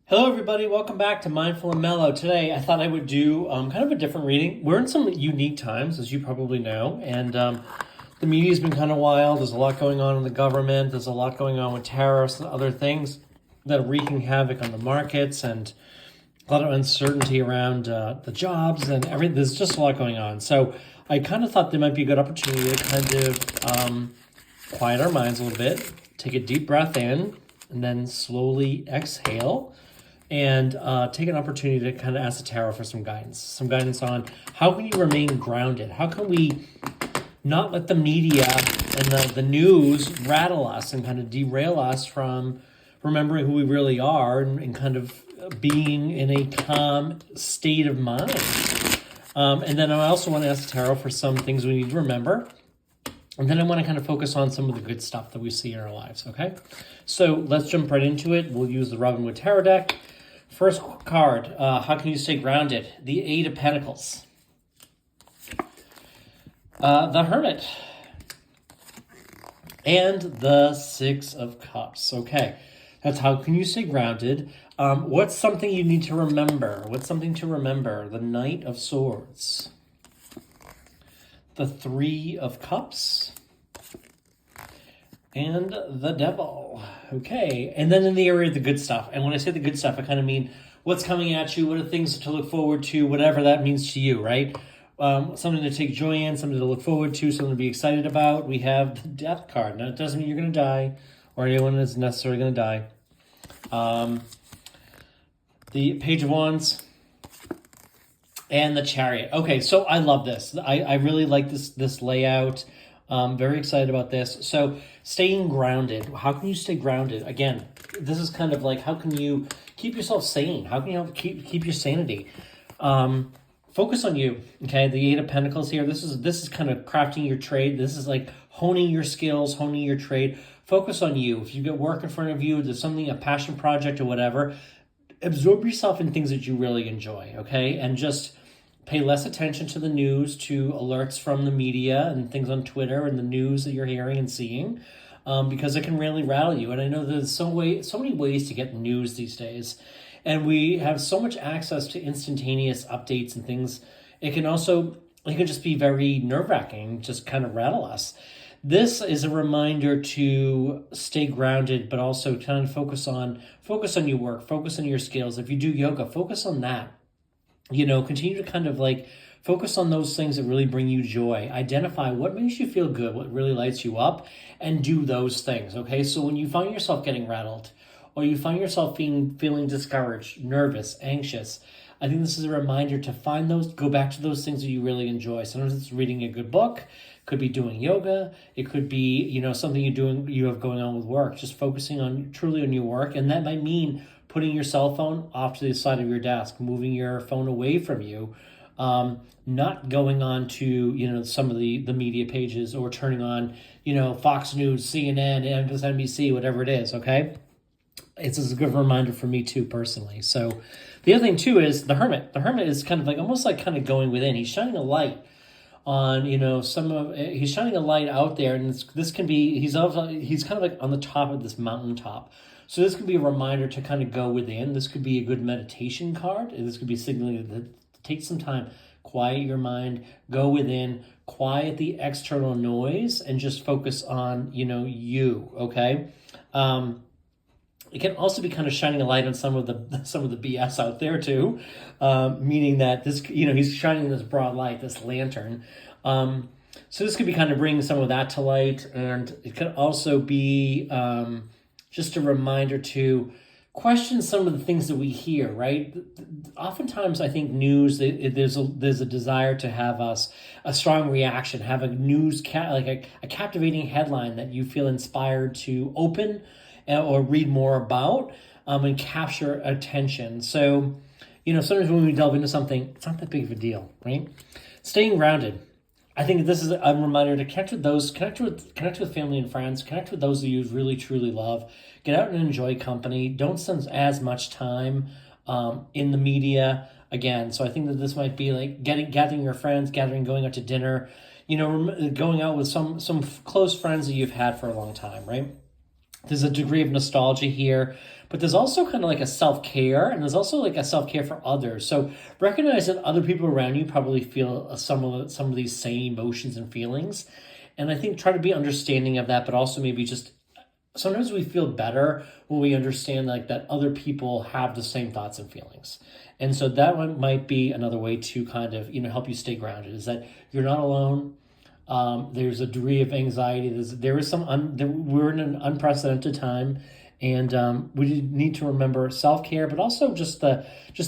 Hello, everybody. Welcome back to Mindful and Mellow. Today, I thought I would do kind of a different reading. We're in some unique times, as you probably know, and the media's been kind of wild. There's a lot going on in the government. There's a lot going on with tariffs and other things that are wreaking havoc on the markets, and a lot of uncertainty around the jobs and everything. There's just a lot going on. So I kind of thought there might be a good opportunity to kind of quiet our minds a little bit, take a deep breath in, and then slowly exhale and take an opportunity to kind of ask the tarot for some guidance on how can you remain grounded? How can we not let the media and the news rattle us and kind of derail us from remembering who we really are and kind of being in a calm state of mind? And then I also want to ask the tarot for some things we need to remember. And then I want to kind of focus on some of the good stuff that we see in our lives, okay? So let's jump right into it. We'll use the Robin Wood Tarot deck. First card, how can you stay grounded? The Eight of Pentacles. The Hermit. And the Six of Cups. Okay, that's how can you stay grounded. What's something you need to remember? What's something to remember? The Knight of Swords. The Three of Cups. And the Devil. Okay, and then in the area of the good stuff. And when I say the good stuff, I kind of mean what's coming at you, what are things to look forward to, whatever that means to you, right? Something to take joy in, something to look forward to, something to be excited about. We have the Death card. Now, it doesn't mean you're going to die or anyone is necessarily going to die. The Page of Wands and the Chariot. Okay, so I love this. I really like this layout. Very excited about this. So staying grounded. How can you stay grounded? Again, this is kind of like, how can you keep yourself sane? How can you keep your sanity? Focus on you. Okay, the Eight of Pentacles here. This is kind of crafting your trade. This is like honing your skills, honing your trade. Focus on you. If you get work in front of you, there's something, a passion project or whatever, absorb yourself in things that you really enjoy, okay? And just pay less attention to the news, to alerts from the media and things on Twitter and the news that you're hearing and seeing, because it can really rattle you. And I know there's so many ways to get news these days, and we have so much access to instantaneous updates and things. It can just be very nerve-wracking, just kind of rattle us. This is a reminder to stay grounded, but also kind of focus on your work, focus on your skills. If you do yoga, focus on that. Continue to kind of like focus on those things that really bring you joy. Identify what makes you feel good, what really lights you up, and do those things, okay? So when you find yourself getting rattled, or you find yourself feeling discouraged, nervous, anxious, I think this is a reminder to go back to those things that you really enjoy. Sometimes it's reading a good book, could be doing yoga, it could be, something you have going on with work, just focusing truly on your work, and that might mean putting your cell phone off to the side of your desk, moving your phone away from you, not going on to, some of the media pages or turning on, Fox News, CNN, MSNBC, whatever it is, okay? It's a good reminder for me too, personally. So the other thing too is the Hermit. The Hermit is kind of like, almost like kind of going within. He's shining a light on, he's shining a light out there, and this can be, he's kind of like on the top of this mountaintop. So this could be a reminder to kind of go within. This could be a good meditation card. This could be signaling that take some time, quiet your mind, go within, quiet the external noise, and just focus on, you, okay? It can also be kind of shining a light on some of the BS out there too, meaning that this, he's shining this broad light, this lantern. So this could be kind of bringing some of that to light, and it could also be just a reminder to question some of the things that we hear, right? Oftentimes, I think news, there's a desire to have a strong reaction, have a news, like a captivating headline that you feel inspired to open or read more about, and capture attention. So, sometimes when we delve into something, it's not that big of a deal, right? Staying grounded. I think this is a reminder to connect with family and friends, connect with those that you really, truly love. Get out and enjoy company. Don't spend as much time in the media again. So I think that this might be like gathering your friends, going out to dinner, going out with some close friends that you've had for a long time, right? There's a degree of nostalgia here, but there's also kind of like a self-care, and there's also like a self-care for others. So recognize that other people around you probably feel some of these same emotions and feelings. And I think try to be understanding of that, but also maybe just sometimes we feel better when we understand like that other people have the same thoughts and feelings. And so that one might be another way to kind of, help you stay grounded, is that you're not alone. There's a degree of anxiety. We're in an unprecedented time, and we need to remember self-care, but also just the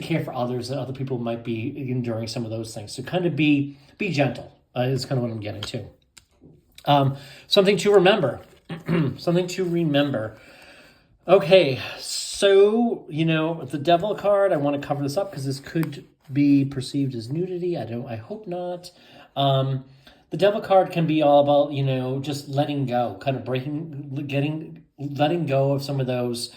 care for others, that other people might be enduring some of those things. So kind of be gentle, is kind of what I'm getting to. Something to remember. Something to remember. Okay, so, the devil card, I want to cover this up because this could be perceived as nudity. I hope not. The devil card can be all about, just letting go, kind of letting go of some of those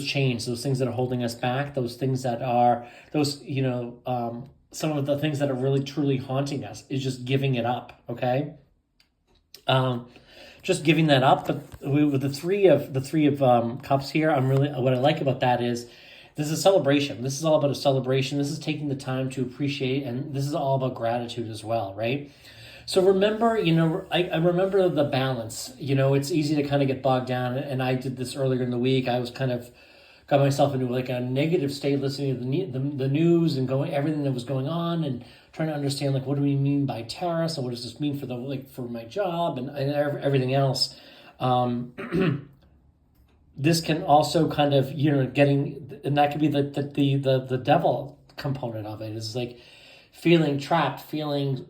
chains, those things that are holding us back, those things that are, some of the things that are really truly haunting us, is just giving it up, okay? Just giving that up. But with the three of cups here, what I like about that is this is a celebration. This is all about a celebration. This is taking the time to appreciate, and this is all about gratitude as well, right? So remember, I remember the balance. It's easy to kind of get bogged down, and I did this earlier in the week. I was kind of got myself into like a negative state, listening to the news and everything that was going on, and trying to understand like, what do we mean by tariffs, and what does this mean for my job and everything else. This can also kind of and that could be the devil component of it, is like feeling trapped, feeling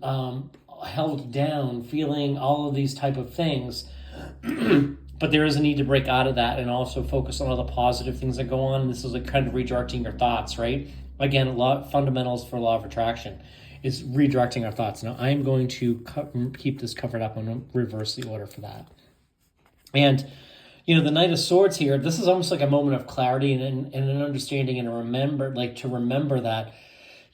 held down, feeling all of these type of things. But there is a need to break out of that and also focus on all the positive things that go on. And this is like kind of redirecting your thoughts, right? Again, fundamentals for law of attraction is redirecting our thoughts. Now, I'm going to keep this covered up. I'm going to reverse the order for that. And, the Knight of Swords here, this is almost like a moment of clarity and an understanding, and to remember that,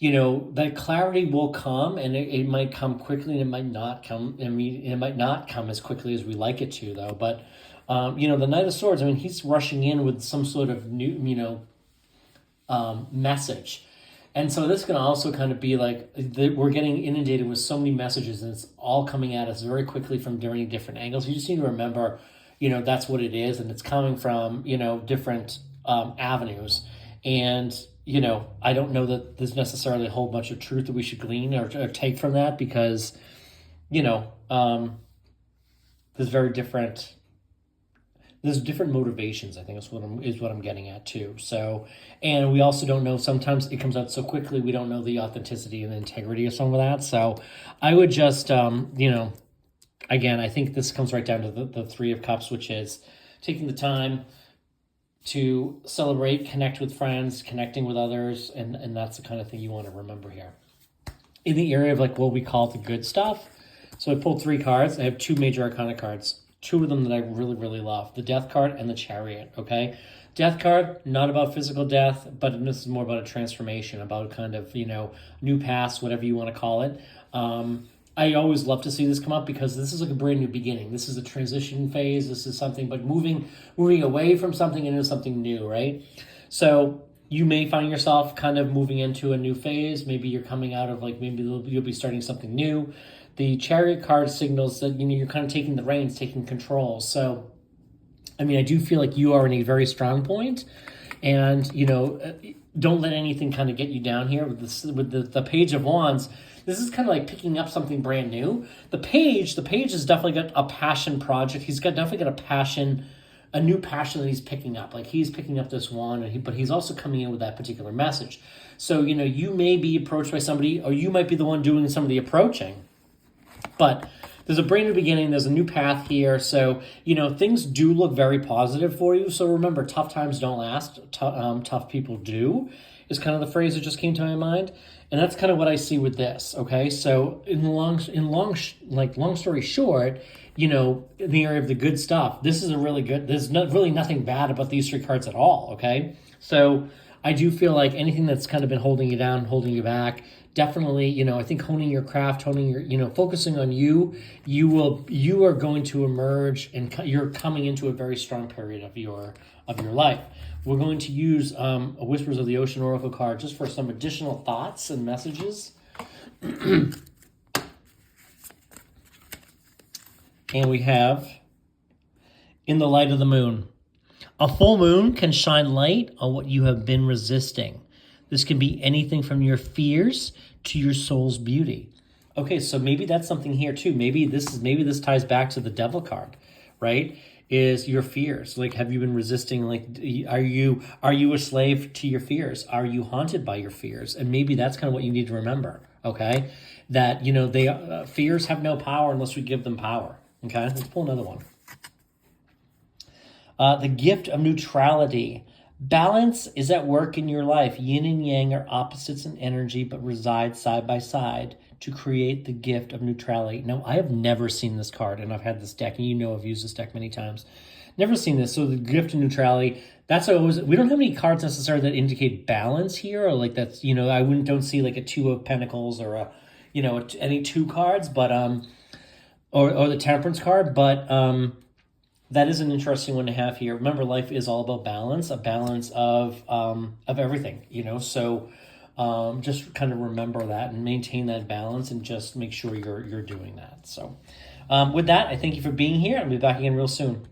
that clarity will come, and it might come quickly, and it might not come. It might not come as quickly as we like it to, though. But, the Knight of Swords, he's rushing in with some sort of new, message. And so this can also kind of be like, we're getting inundated with so many messages, and it's all coming at us very quickly from very different angles. You just need to remember, that's what it is, and it's coming from, different avenues. And, I don't know that there's necessarily a whole bunch of truth that we should glean or take from that, because, there's different motivations, I think is what I'm getting at too. So, and we also don't know, sometimes it comes out so quickly, we don't know the authenticity and the integrity of some of that. So I would just, again, I think this comes right down to the Three of Cups, which is taking the time to celebrate, connect with friends, connecting with others, and that's the kind of thing you want to remember here. In the area of like what we call the good stuff, so I pulled 3 cards. I have 2 major arcana cards. 2 of them that I really, really love. The Death card and the Chariot, okay? Death card, not about physical death, but this is more about a transformation, about kind of, new paths, whatever you want to call it. I always love to see this come up because this is like a brand new beginning. This is a transition phase. This is something, but moving away from something into something new, right? So you may find yourself kind of moving into a new phase. Maybe you're coming out of maybe you'll be starting something new. The Chariot card signals that, you're kind of taking the reins, taking control. So, I do feel like you are in a very strong point, and, don't let anything kind of get you down here with the Page of Wands. This is kind of like picking up something brand new. The page has definitely got a passion project. He's definitely got a passion, a new passion that he's picking up. Like he's picking up this wand, but he's also coming in with that particular message. So, you may be approached by somebody, or you might be the one doing some of the approaching. But there's a brand new beginning. There's a new path here. So, things do look very positive for you. So remember, tough times don't last. Tough people do, is kind of the phrase that just came to my mind. And that's kind of what I see with this. Okay. So long story short, in the area of the good stuff, this is there's really nothing bad about these 3 cards at all. Okay. So I do feel like anything that's kind of been holding you down, holding you back, definitely, I think honing your craft, honing your, focusing on you, you are going to emerge, and you're coming into a very strong period of your life. We're going to use a Whispers of the Ocean Oracle card just for some additional thoughts and messages. And we have In the Light of the Moon. A full moon can shine light on what you have been resisting. This can be anything from your fears to your soul's beauty. Okay, so maybe that's something here too. Maybe this ties back to the Devil card, right? Is your fears. Like, have you been resisting? Like, are you a slave to your fears? Are you haunted by your fears? And maybe that's kind of what you need to remember. Okay, that they fears have no power unless we give them power. Okay, let's pull another one. The gift of neutrality. Balance is at work in your life. Yin and yang are opposites in energy, but reside side by side to create the gift of neutrality. Now, I have never seen this card, and I've had this deck, and I've used this deck many times. Never seen this. So the gift of neutrality, that's always, we don't have any cards necessarily that indicate balance here, or like that's, don't see like a Two of Pentacles or any two cards, but, or the Temperance card, but, that is an interesting one to have here. Remember, life is all about balance, a balance of everything, So just kind of remember that and maintain that balance, and just make sure you're doing that. So with that, I thank you for being here. I'll be back again real soon.